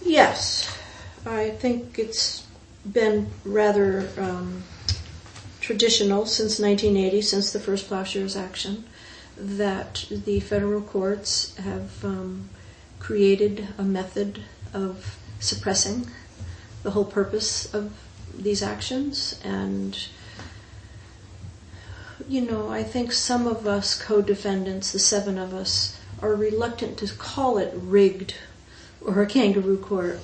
Yes, I think it's been rather traditional since 1980, since the first Plowshares Action, that the federal courts have created a method of suppressing the whole purpose of these actions. And, I think some of us co-defendants, the 7 of us, are reluctant to call it rigged or a kangaroo court.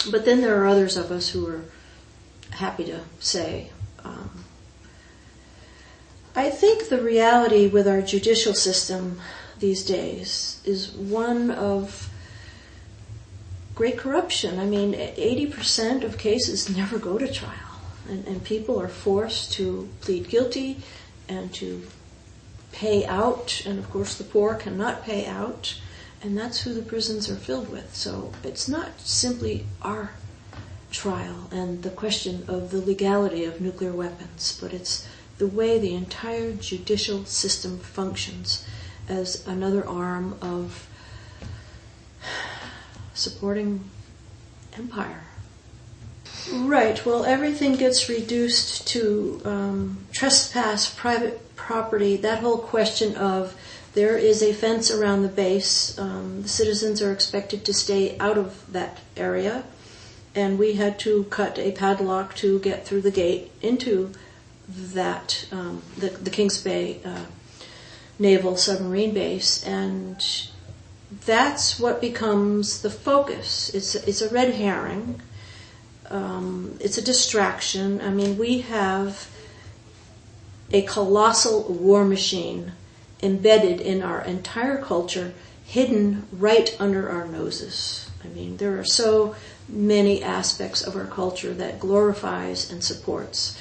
But then there are others of us who are happy to say, I think the reality with our judicial system these days is one of great corruption. 80% of cases never go to trial, and people are forced to plead guilty and to pay out, and of course the poor cannot pay out, and that's who the prisons are filled with. So it's not simply our trial and the question of the legality of nuclear weapons, but it's the way the entire judicial system functions as another arm of supporting empire. Right, well, everything gets reduced to trespass, private property, that whole question of there is a fence around the base, the citizens are expected to stay out of that area, and we had to cut a padlock to get through the gate into that, the Kings Bay Naval Submarine Base, and that's what becomes the focus. It's a red herring. It's a distraction. We have a colossal war machine embedded in our entire culture, hidden right under our noses. There are so many aspects of our culture that glorifies and supports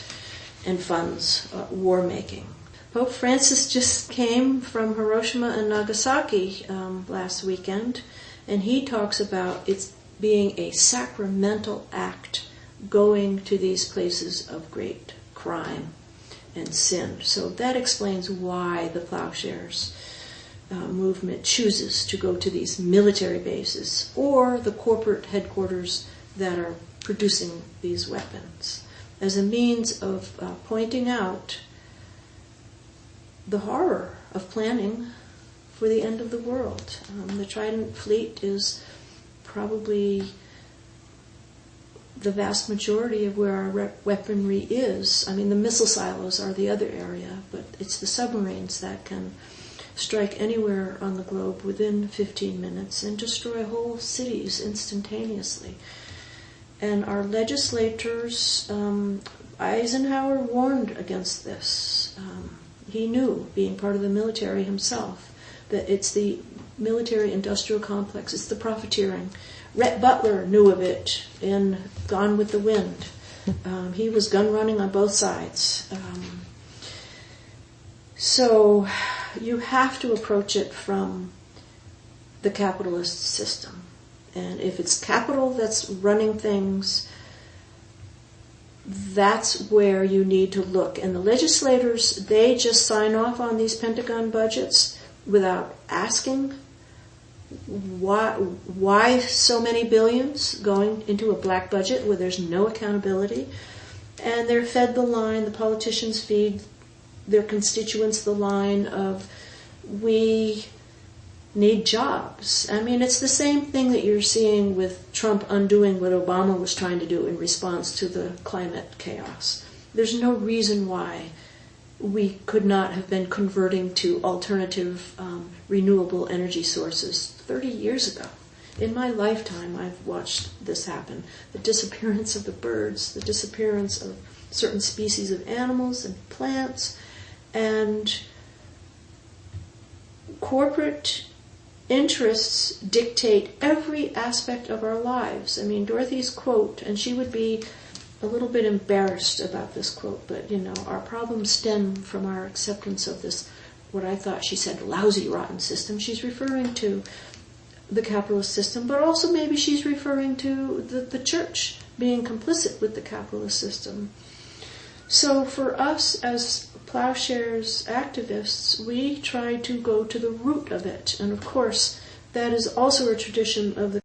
and funds war making. Pope Francis just came from Hiroshima and Nagasaki last weekend, and he talks about it being a sacramental act going to these places of great crime and sin. So that explains why the Plowshares movement chooses to go to these military bases or the corporate headquarters that are producing these weapons, as a means of pointing out the horror of planning for the end of the world. The Trident fleet is probably the vast majority of where our weaponry is. The missile silos are the other area, but it's the submarines that can strike anywhere on the globe within 15 minutes and destroy whole cities instantaneously. And our legislators, Eisenhower warned against this. He knew, being part of the military himself, that it's the military-industrial complex, it's the profiteering. Rhett Butler knew of it in Gone with the Wind. He was gun running on both sides. So you have to approach it from the capitalist system. And if it's capital that's running things, that's where you need to look. And the legislators, they just sign off on these Pentagon budgets without asking why so many billions going into a black budget where there's no accountability. And they're fed the line, the politicians feed their constituents the line of, we need jobs. It's the same thing that you're seeing with Trump undoing what Obama was trying to do in response to the climate chaos. There's no reason why we could not have been converting to alternative renewable energy sources 30 years ago. In my lifetime, I've watched this happen. The disappearance of the birds, the disappearance of certain species of animals and plants, and corporate interests dictate every aspect of our lives. Dorothy's quote, and she would be a little bit embarrassed about this quote, but our problems stem from our acceptance of this, what I thought she said, lousy, rotten system. She's referring to the capitalist system, but also maybe she's referring to the church being complicit with the capitalist system. So for us as Plowshares activists, we try to go to the root of it. And of course, that is also a tradition of the